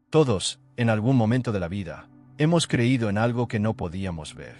Todos, en algún momento de la vida, hemos creído en algo que no podíamos ver.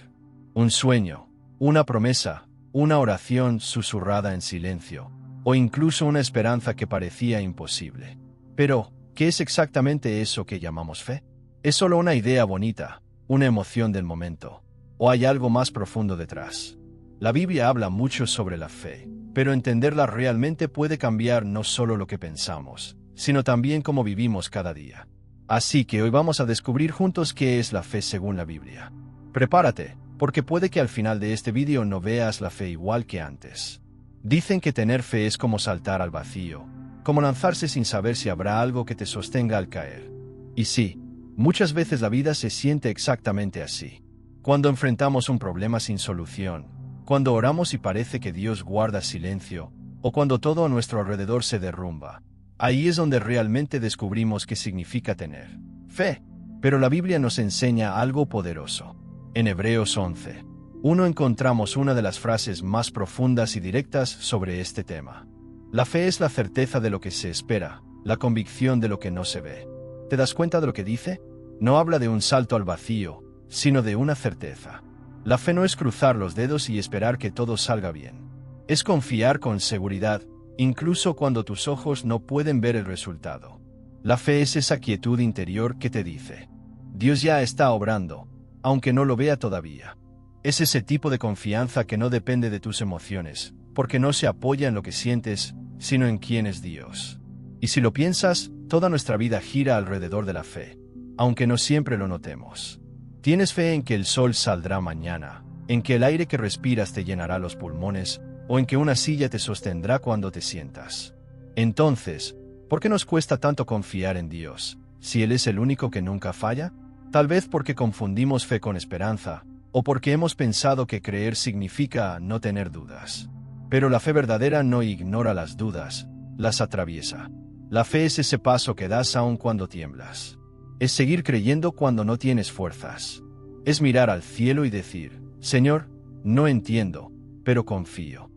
Un sueño, una promesa, una oración susurrada en silencio, o incluso una esperanza que parecía imposible. Pero, ¿qué es exactamente eso que llamamos fe? ¿Es solo una idea bonita, una emoción del momento, o hay algo más profundo detrás? La Biblia habla mucho sobre la fe, pero entenderla realmente puede cambiar no solo lo que pensamos, sino también cómo vivimos cada día. Así que hoy vamos a descubrir juntos qué es la fe según la Biblia. Prepárate, porque puede que al final de este vídeo no veas la fe igual que antes. Dicen que tener fe es como saltar al vacío, como lanzarse sin saber si habrá algo que te sostenga al caer. Y sí, muchas veces la vida se siente exactamente así. Cuando enfrentamos un problema sin solución, cuando oramos y parece que Dios guarda silencio, o cuando todo a nuestro alrededor se derrumba, ahí es donde realmente descubrimos qué significa tener fe. Pero la Biblia nos enseña algo poderoso. En Hebreos 11:1 encontramos una de las frases más profundas y directas sobre este tema. La fe es la certeza de lo que se espera, la convicción de lo que no se ve. ¿Te das cuenta de lo que dice? No habla de un salto al vacío, sino de una certeza. La fe no es cruzar los dedos y esperar que todo salga bien. Es confiar con seguridad, incluso cuando tus ojos no pueden ver el resultado. La fe es esa quietud interior que te dice: Dios ya está obrando, aunque no lo vea todavía. Es ese tipo de confianza que no depende de tus emociones, porque no se apoya en lo que sientes, sino en quién es Dios. Y si lo piensas, toda nuestra vida gira alrededor de la fe, aunque no siempre lo notemos. ¿Tienes fe en que el sol saldrá mañana, en que el aire que respiras te llenará los pulmones, o en que una silla te sostendrá cuando te sientas? Entonces, ¿por qué nos cuesta tanto confiar en Dios, si Él es el único que nunca falla? Tal vez porque confundimos fe con esperanza, o porque hemos pensado que creer significa no tener dudas. Pero la fe verdadera no ignora las dudas, las atraviesa. La fe es ese paso que das aun cuando tiemblas. Es seguir creyendo cuando no tienes fuerzas. Es mirar al cielo y decir: Señor, no entiendo, pero confío.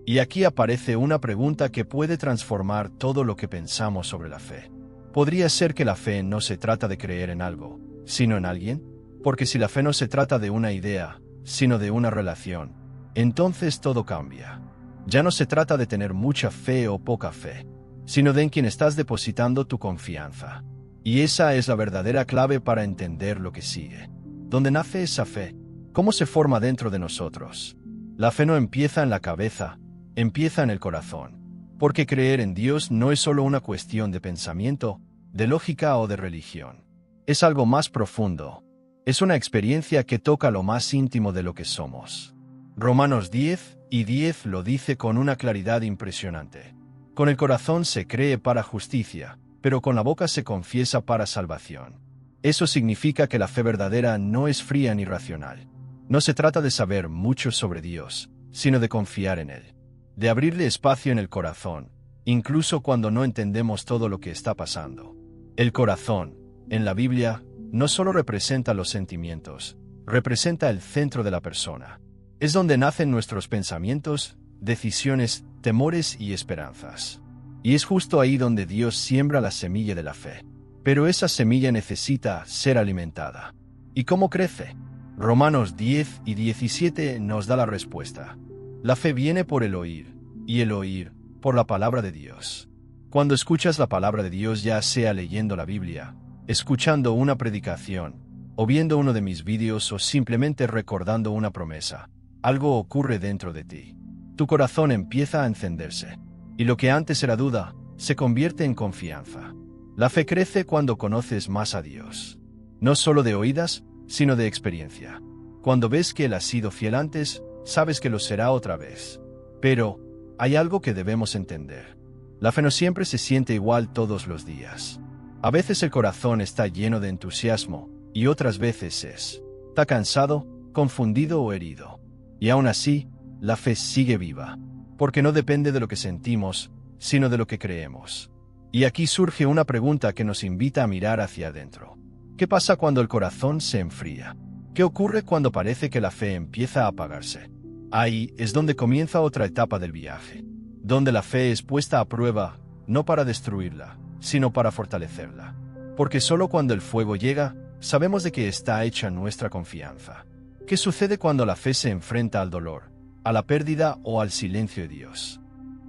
Y aquí aparece una pregunta que puede transformar todo lo que pensamos sobre la fe. ¿Podría ser que la fe no se trata de creer en algo, sino en alguien? Porque si la fe no se trata de una idea, sino de una relación, entonces todo cambia. Ya no se trata de tener mucha fe o poca fe, sino de en quien estás depositando tu confianza. Y esa es la verdadera clave para entender lo que sigue. ¿Dónde nace esa fe? ¿Cómo se forma dentro de nosotros? La fe no empieza en la cabeza, empieza en el corazón. Porque creer en Dios no es solo una cuestión de pensamiento, de lógica o de religión. Es algo más profundo. Es una experiencia que toca lo más íntimo de lo que somos. Romanos 10:10 lo dice con una claridad impresionante. Con el corazón se cree para justicia, pero con la boca se confiesa para salvación. Eso significa que la fe verdadera no es fría ni racional. No se trata de saber mucho sobre Dios, sino de confiar en Él. De abrirle espacio en el corazón, incluso cuando no entendemos todo lo que está pasando. El corazón, en la Biblia, no solo representa los sentimientos, representa el centro de la persona. Es donde nacen nuestros pensamientos, decisiones, temores y esperanzas. Y es justo ahí donde Dios siembra la semilla de la fe. Pero esa semilla necesita ser alimentada. ¿Y cómo crece? Romanos 10:17 nos da la respuesta. La fe viene por el oír, y el oír, por la palabra de Dios. Cuando escuchas la palabra de Dios, ya sea leyendo la Biblia, escuchando una predicación, o viendo uno de mis vídeos o simplemente recordando una promesa, algo ocurre dentro de ti. Tu corazón empieza a encenderse, y lo que antes era duda, se convierte en confianza. La fe crece cuando conoces más a Dios. No solo de oídas, sino de experiencia. Cuando ves que Él ha sido fiel antes, sabes que lo será otra vez. Pero, hay algo que debemos entender. La fe no siempre se siente igual todos los días. A veces el corazón está lleno de entusiasmo, y otras veces está cansado, confundido o herido. Y aún así, la fe sigue viva, porque no depende de lo que sentimos, sino de lo que creemos. Y aquí surge una pregunta que nos invita a mirar hacia adentro. ¿Qué pasa cuando el corazón se enfría? ¿Qué ocurre cuando parece que la fe empieza a apagarse? Ahí es donde comienza otra etapa del viaje, donde la fe es puesta a prueba, no para destruirla, sino para fortalecerla. Porque solo cuando el fuego llega, sabemos de qué está hecha nuestra confianza. ¿Qué sucede cuando la fe se enfrenta al dolor, a la pérdida o al silencio de Dios?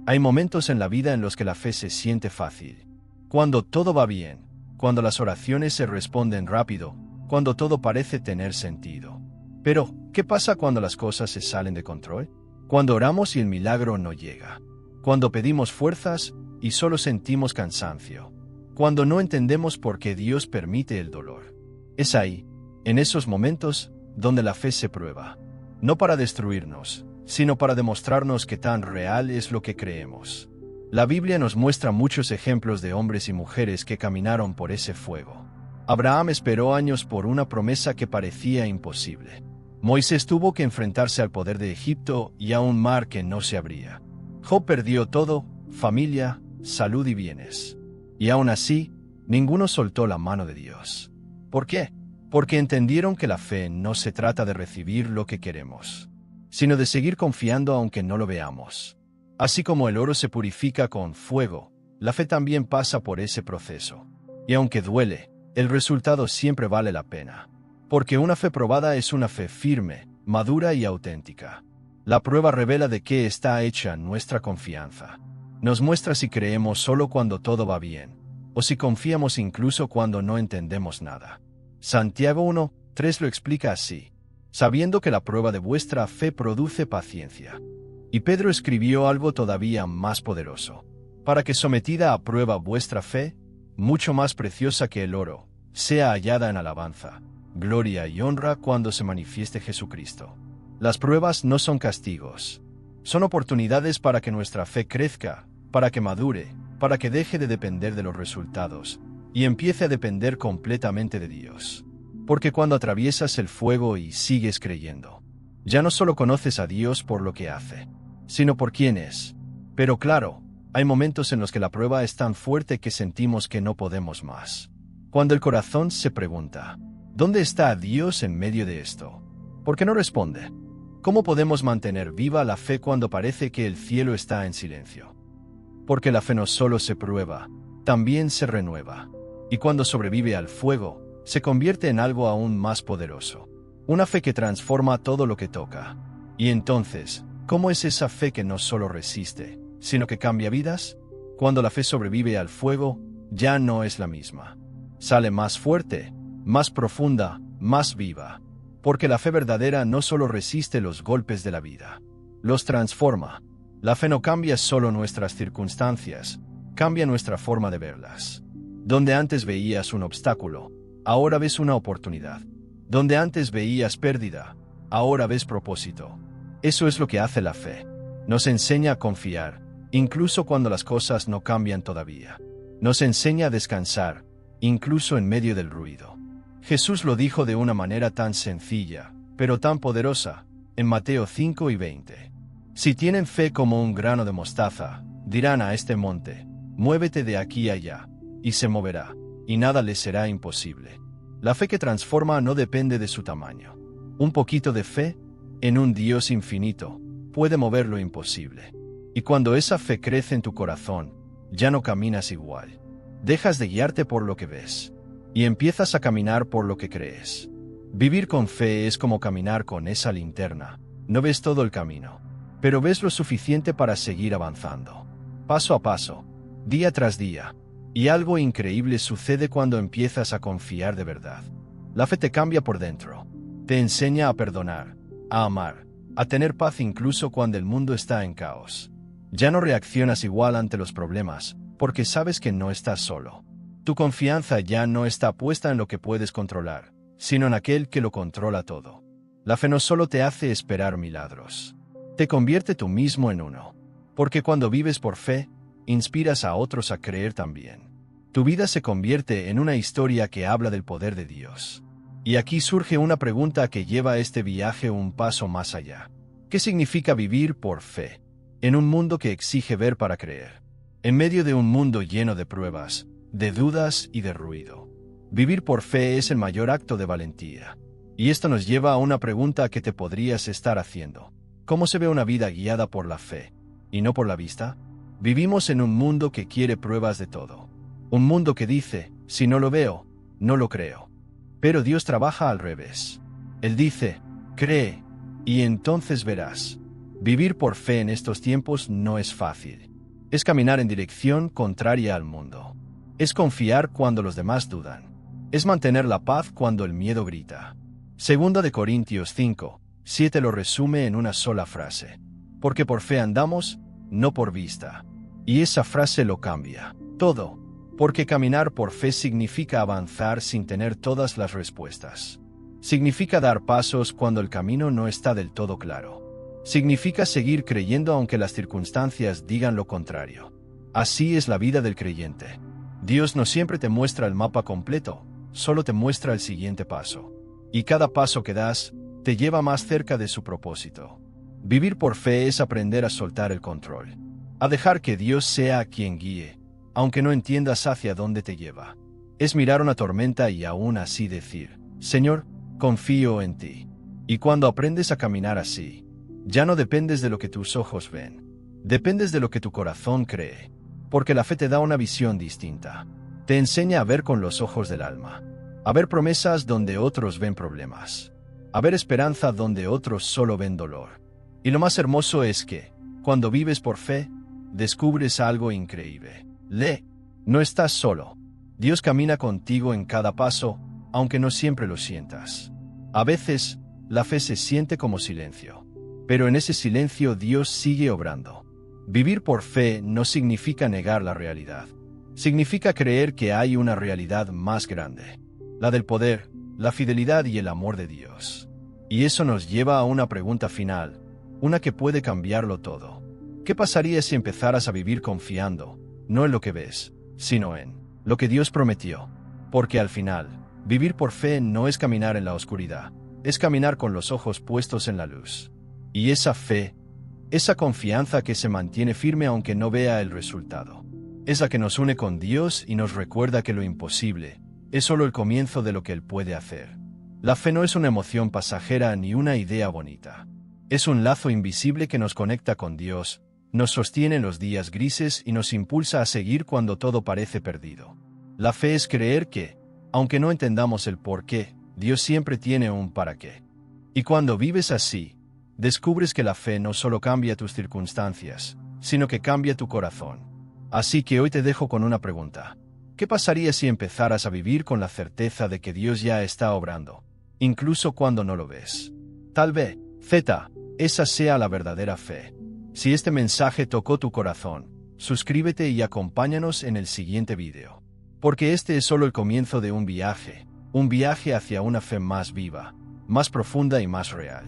Hay momentos en la vida en los que la fe se siente fácil. Cuando todo va bien, cuando las oraciones se responden rápido, cuando todo parece tener sentido. Pero, ¿qué pasa cuando las cosas se salen de control? Cuando oramos y el milagro no llega. Cuando pedimos fuerzas y solo sentimos cansancio. Cuando no entendemos por qué Dios permite el dolor. Es ahí, en esos momentos, donde la fe se prueba. No para destruirnos, sino para demostrarnos qué tan real es lo que creemos. La Biblia nos muestra muchos ejemplos de hombres y mujeres que caminaron por ese fuego. Abraham esperó años por una promesa que parecía imposible. Moisés tuvo que enfrentarse al poder de Egipto y a un mar que no se abría. Job perdió todo, familia, salud y bienes. Y aún así, ninguno soltó la mano de Dios. ¿Por qué? Porque entendieron que la fe no se trata de recibir lo que queremos, sino de seguir confiando aunque no lo veamos. Así como el oro se purifica con fuego, la fe también pasa por ese proceso. Y aunque duele, el resultado siempre vale la pena. Porque una fe probada es una fe firme, madura y auténtica. La prueba revela de qué está hecha nuestra confianza. Nos muestra si creemos solo cuando todo va bien, o si confiamos incluso cuando no entendemos nada. Santiago 1:3 lo explica así: sabiendo que la prueba de vuestra fe produce paciencia. Y Pedro escribió algo todavía más poderoso: para que sometida a prueba vuestra fe, mucho más preciosa que el oro, sea hallada en alabanza, gloria y honra cuando se manifieste Jesucristo. Las pruebas no son castigos, son oportunidades para que nuestra fe crezca, para que madure, para que deje de depender de los resultados y empiece a depender completamente de Dios. Porque cuando atraviesas el fuego y sigues creyendo, ya no solo conoces a Dios por lo que hace, sino por quién es. Pero claro, hay momentos en los que la prueba es tan fuerte que sentimos que no podemos más. Cuando el corazón se pregunta, ¿dónde está Dios en medio de esto? ¿Por qué no responde? ¿Cómo podemos mantener viva la fe cuando parece que el cielo está en silencio? Porque la fe no solo se prueba, también se renueva. Y cuando sobrevive al fuego, se convierte en algo aún más poderoso. Una fe que transforma todo lo que toca. Y entonces, ¿cómo es esa fe que no solo resiste, sino que cambia vidas? Cuando la fe sobrevive al fuego, ya no es la misma. Sale más fuerte, más profunda, más viva. Porque la fe verdadera no solo resiste los golpes de la vida, los transforma. La fe no cambia solo nuestras circunstancias, cambia nuestra forma de verlas. Donde antes veías un obstáculo, ahora ves una oportunidad. Donde antes veías pérdida, ahora ves propósito. Eso es lo que hace la fe. Nos enseña a confiar, incluso cuando las cosas no cambian todavía. Nos enseña a descansar, incluso en medio del ruido. Jesús lo dijo de una manera tan sencilla, pero tan poderosa, en Mateo 5:20. Si tienen fe como un grano de mostaza, dirán a este monte, muévete de aquí a allá, y se moverá, y nada les será imposible. La fe que transforma no depende de su tamaño. Un poquito de fe, en un Dios infinito, puede mover lo imposible. Y cuando esa fe crece en tu corazón, ya no caminas igual. Dejas de guiarte por lo que ves, y empiezas a caminar por lo que crees. Vivir con fe es como caminar con esa linterna. No ves todo el camino, pero ves lo suficiente para seguir avanzando. Paso a paso, día tras día. Y algo increíble sucede cuando empiezas a confiar de verdad. La fe te cambia por dentro. Te enseña a perdonar, a amar, a tener paz incluso cuando el mundo está en caos. Ya no reaccionas igual ante los problemas, porque sabes que no estás solo. Tu confianza ya no está puesta en lo que puedes controlar, sino en aquel que lo controla todo. La fe no solo te hace esperar milagros, te convierte tú mismo en uno. Porque cuando vives por fe, inspiras a otros a creer también. Tu vida se convierte en una historia que habla del poder de Dios. Y aquí surge una pregunta que lleva este viaje un paso más allá. ¿Qué significa vivir por fe en un mundo que exige ver para creer? En medio de un mundo lleno de pruebas, de dudas y de ruido. Vivir por fe es el mayor acto de valentía. Y esto nos lleva a una pregunta que te podrías estar haciendo. ¿Cómo se ve una vida guiada por la fe y no por la vista? Vivimos en un mundo que quiere pruebas de todo. Un mundo que dice, Si no lo veo, no lo creo. Pero Dios trabaja al revés. Él dice, cree, y entonces verás. Vivir por fe en estos tiempos no es fácil. Es caminar en dirección contraria al mundo. Es confiar cuando los demás dudan. Es mantener la paz cuando el miedo grita. 2 Corintios 5:7 lo resume en una sola frase. Porque por fe andamos, no por vista. Y esa frase lo cambia todo. Porque caminar por fe significa avanzar sin tener todas las respuestas. Significa dar pasos cuando el camino no está del todo claro. Significa seguir creyendo aunque las circunstancias digan lo contrario. Así es la vida del creyente. Dios no siempre te muestra el mapa completo, solo te muestra el siguiente paso. Y cada paso que das, te lleva más cerca de su propósito. Vivir por fe es aprender a soltar el control. A dejar que Dios sea quien guíe, aunque no entiendas hacia dónde te lleva. Es mirar una tormenta y aún así decir, Señor, confío en ti. Y cuando aprendes a caminar así, ya no dependes de lo que tus ojos ven. Dependes de lo que tu corazón cree. Porque la fe te da una visión distinta. Te enseña a ver con los ojos del alma. A ver promesas donde otros ven problemas. A ver esperanza donde otros solo ven dolor. Y lo más hermoso es que, cuando vives por fe, descubres algo increíble. No estás solo. Dios camina contigo en cada paso, aunque no siempre lo sientas. A veces, la fe se siente como silencio. Pero en ese silencio Dios sigue obrando. Vivir por fe no significa negar la realidad. Significa creer que hay una realidad más grande. La del poder, la fidelidad y el amor de Dios. Y eso nos lleva a una pregunta final, una que puede cambiarlo todo. ¿Qué pasaría si empezaras a vivir confiando, no en lo que ves, sino en lo que Dios prometió? Porque al final, vivir por fe no es caminar en la oscuridad, es caminar con los ojos puestos en la luz. Y esa fe, esa confianza que se mantiene firme aunque no vea el resultado, es la que nos une con Dios y nos recuerda que lo imposible es solo el comienzo de lo que Él puede hacer. La fe no es una emoción pasajera ni una idea bonita. Es un lazo invisible que nos conecta con Dios, nos sostiene en los días grises y nos impulsa a seguir cuando todo parece perdido. La fe es creer que, aunque no entendamos el por qué, Dios siempre tiene un para qué. Y cuando vives así, descubres que la fe no solo cambia tus circunstancias, sino que cambia tu corazón. Así que hoy te dejo con una pregunta. ¿Qué pasaría si empezaras a vivir con la certeza de que Dios ya está obrando, incluso cuando no lo ves? Tal vez, esa sea la verdadera fe. Si este mensaje tocó tu corazón, suscríbete y acompáñanos en el siguiente video. Porque este es solo el comienzo de un viaje hacia una fe más viva, más profunda y más real.